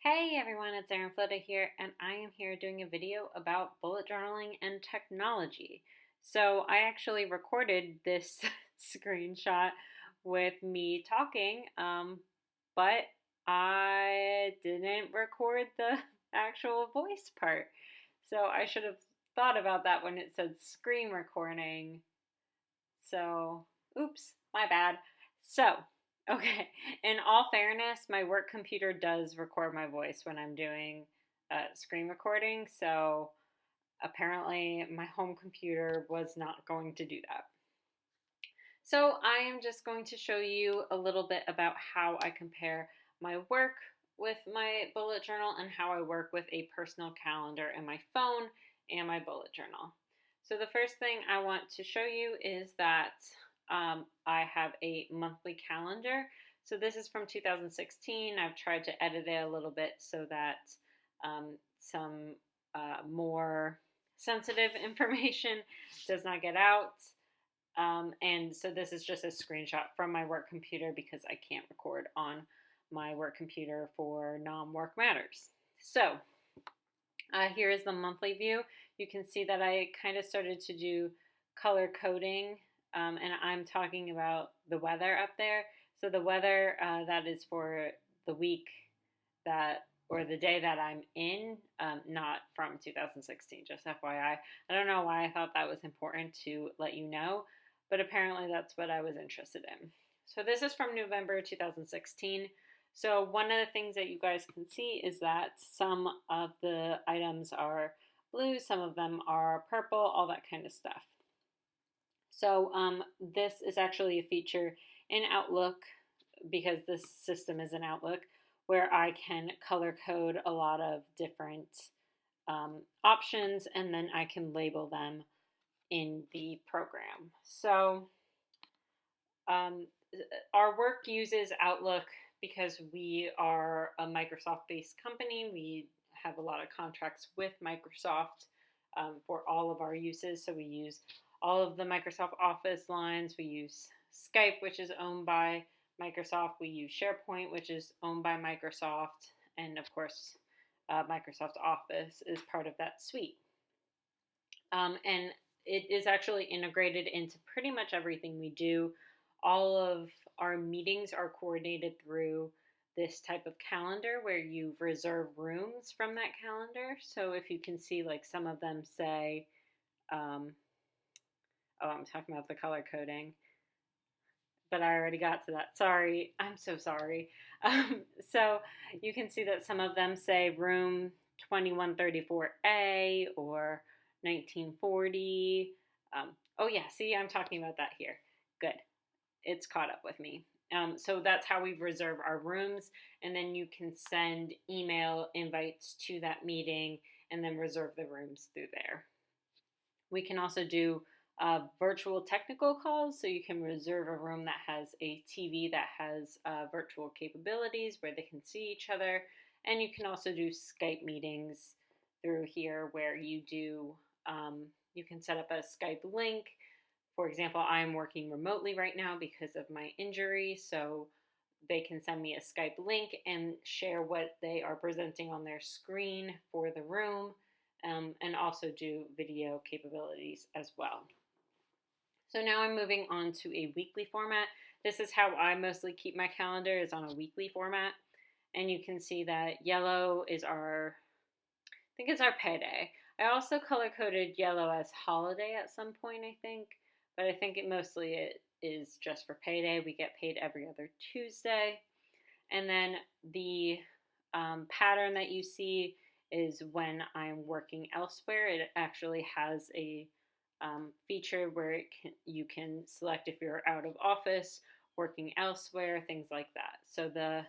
Hey everyone, it's Erin Flutta here, and I am here doing a video about bullet journaling and technology. So I actually recorded this screenshot with me talking, but I didn't record the actual voice part. So I should have thought about that when it said screen recording. So, oops, my bad. So, okay, in all fairness, my work computer does record my voice when I'm doing screen recording. So, apparently, my home computer was not going to do that. So, I am just going to show you a little bit about how I compare my work with my bullet journal and how I work with a personal calendar in my phone and my bullet journal. So the first thing I want to show you is that I have a monthly calendar. So this is from 2016. I've tried to edit it a little bit so that some more sensitive information does not get out. And so this is just a screenshot from my work computer because I can't record on my work computer for non-work matters. So here is the monthly view. You can see that I kind of started to do color coding, and I'm talking about the weather up there. So the weather that is for the week that or the day that I'm in, not from 2016, just FYI. I don't know why I thought that was important to let you know, but apparently that's what I was interested in. So this is from November 2016. So one of the things that you guys can see is that some of the items are blue, some of them are purple, all that kind of stuff. So this is actually a feature in Outlook because this system is in Outlook where I can color code a lot of different options and then I can label them in the program. So our work uses Outlook because we are a Microsoft-based company. We have a lot of contracts with Microsoft for all of our uses. So we use all of the Microsoft Office lines. We use Skype, which is owned by Microsoft. We use SharePoint, which is owned by Microsoft. And of course, Microsoft Office is part of that suite. And it is actually integrated into pretty much everything we do. All of our meetings are coordinated through this type of calendar where you reserve rooms from that calendar. So if you can see, like some of them say, oh, I'm talking about the color coding, but I already got to that. Sorry, I'm so sorry. So you can see that some of them say room 2134A or 1940. Oh yeah, see, I'm talking about that here. Good. It's caught up with me. So that's how we reserve our rooms, and then you can send email invites to that meeting and then reserve the rooms through there. We can also do virtual technical calls, so you can reserve a room that has a TV that has virtual capabilities where they can see each other, and you can also do Skype meetings through here where you do you can set up a Skype link. For example, I'm working remotely right now because of my injury, so they can send me a Skype link and share what they are presenting on their screen for the room, and also do video capabilities as well. So now I'm moving on to a weekly format. This is how I mostly keep my calendar, is on a weekly format. And you can see that yellow is I think it's our payday. I also color coded yellow as holiday at some point, I think. But I think it is just for payday. We get paid every other Tuesday. And then the pattern that you see is when I'm working elsewhere. It actually has a feature where you can select if you're out of office, working elsewhere, things like that. So the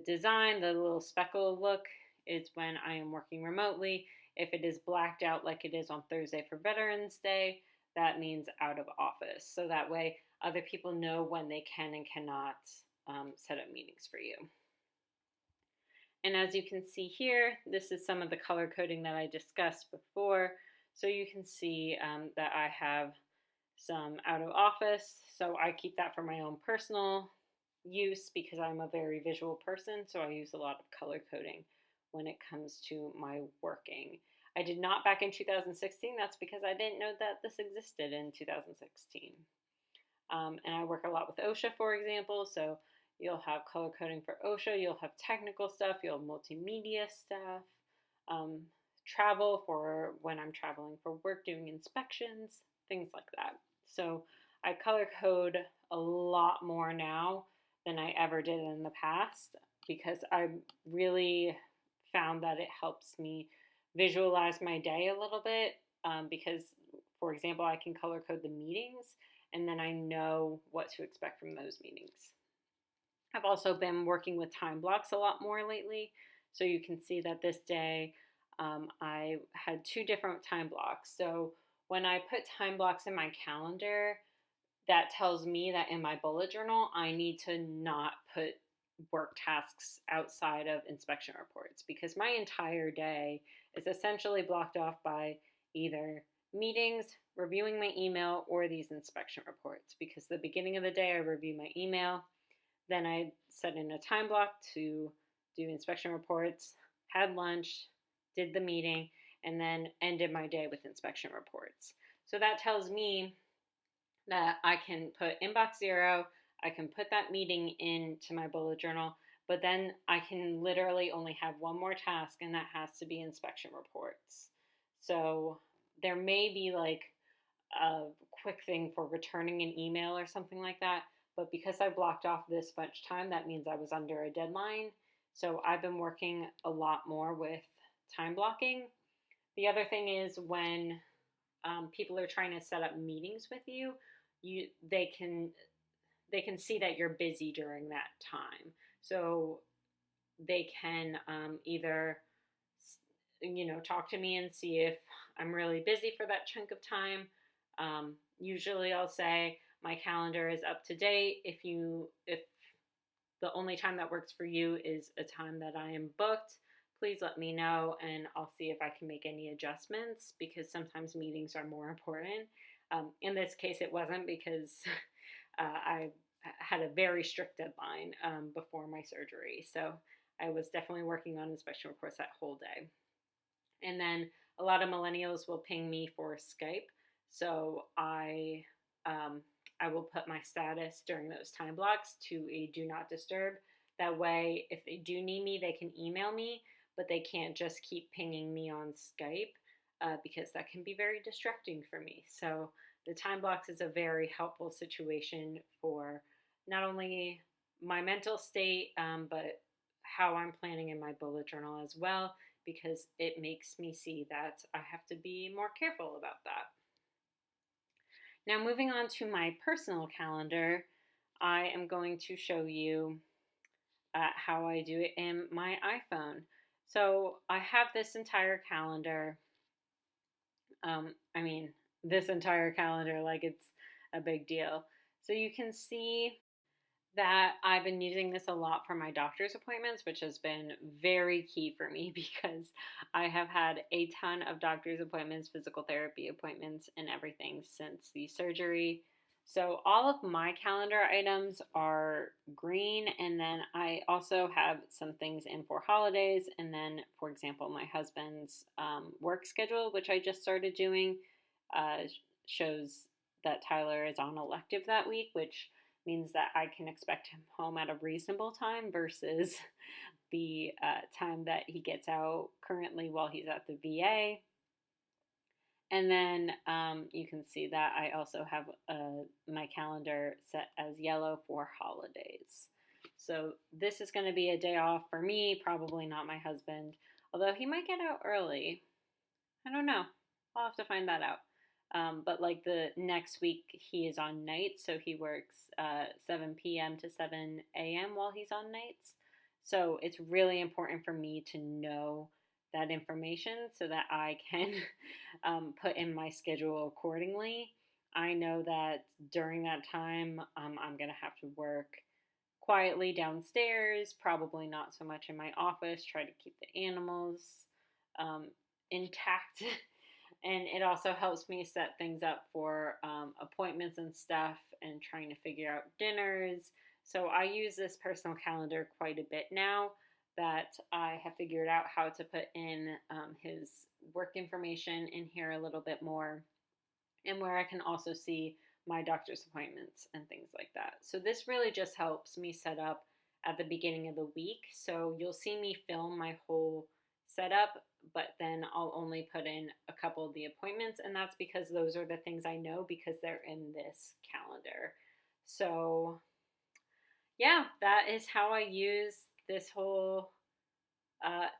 design, the little speckle look, is when I am working remotely. If it is blacked out like it is on Thursday for Veterans Day, that means out of office. So that way other people know when they can and cannot set up meetings for you. And as you can see here, this is some of the color coding that I discussed before. So you can see that I have some out of office. So I keep that for my own personal use because I'm a very visual person, so I use a lot of color coding when it comes to my working. I did not back in 2016. That's because I didn't know that this existed in 2016. And I work a lot with OSHA, for example, so you'll have color coding for OSHA, you'll have technical stuff, you'll have multimedia stuff, um, travel for when I'm traveling for work, doing inspections, things like that. So I color code a lot more now than I ever did in the past because I really found that it helps me visualize my day a little bit. Because, for example, I can color code the meetings and then I know what to expect from those meetings. I've also been working with time blocks a lot more lately. So you can see that this day I had two different time blocks. So when I put time blocks in my calendar, that tells me that in my bullet journal, I need to not put work tasks outside of inspection reports because my entire day is essentially blocked off by either meetings, reviewing my email, or these inspection reports. Because the beginning of the day, I review my email, then I set in a time block to do inspection reports, had lunch, did the meeting, and then ended my day with inspection reports. So that tells me that I can put inbox 0, I can put that meeting into my bullet journal, but then I can literally only have one more task, and that has to be inspection reports. So there may be like a quick thing for returning an email or something like that, but because I blocked off this much time, that means I was under a deadline. So I've been working a lot more with time blocking. The other thing is when people are trying to set up meetings with you, they can see that you're busy during that time. So they can either talk to me and see if I'm really busy for that chunk of time. Usually I'll say my calendar is up to date. If the only time that works for you is a time that I am booked, please let me know and I'll see if I can make any adjustments because sometimes meetings are more important. In this case, it wasn't because I had a very strict deadline before my surgery. So I was definitely working on inspection reports that whole day. And then a lot of millennials will ping me for Skype. So I will put my status during those time blocks to a do not disturb. That way, if they do need me, they can email me, but they can't just keep pinging me on Skype because that can be very distracting for me. So the time blocks is a very helpful situation for not only my mental state, but how I'm planning in my bullet journal as well, because it makes me see that I have to be more careful about that. Now, moving on to my personal calendar, I am going to show you how I do it in my iPhone. So I have this entire calendar. This entire calendar, like it's a big deal. So you can see that I've been using this a lot for my doctor's appointments, which has been very key for me because I have had a ton of doctor's appointments, physical therapy appointments, and everything since the surgery. So all of my calendar items are green, and then I also have some things in for holidays. And then, for example, my husband's work schedule, which I just started doing, shows that Tyler is on elective that week, which means that I can expect him home at a reasonable time versus the time that he gets out currently while he's at the VA. And then you can see that I also have my calendar set as yellow for holidays. So this is going to be a day off for me, probably not my husband, although he might get out early. I don't know. I'll have to find that out. But like the next week, he is on nights, so he works 7 p.m. to 7 a.m. while he's on nights. So it's really important for me to know that information so that I can put in my schedule accordingly. I know that during that time, I'm going to have to work quietly downstairs, probably not so much in my office, try to keep the animals intact. And it also helps me set things up for appointments and stuff and trying to figure out dinners. So I use this personal calendar quite a bit now that I have figured out how to put in his work information in here a little bit more, and where I can also see my doctor's appointments and things like that. So this really just helps me set up at the beginning of the week. So you'll see me film my whole setup, but then I'll only put in a couple of the appointments, and that's because those are the things I know because they're in this calendar. So yeah, that is how I use this whole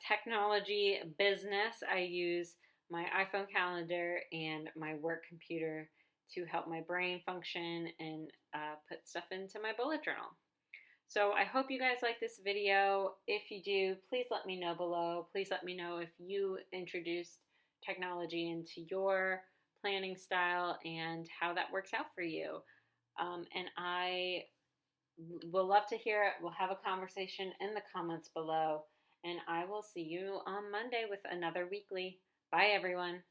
technology business. I use my iPhone calendar and my work computer to help my brain function and put stuff into my bullet journal. So I hope you guys like this video. If you do, please let me know below. Please let me know if you introduced technology into your planning style and how that works out for you. And I will love to hear it. We'll have a conversation in the comments below. And I will see you on Monday with another weekly. Bye, everyone.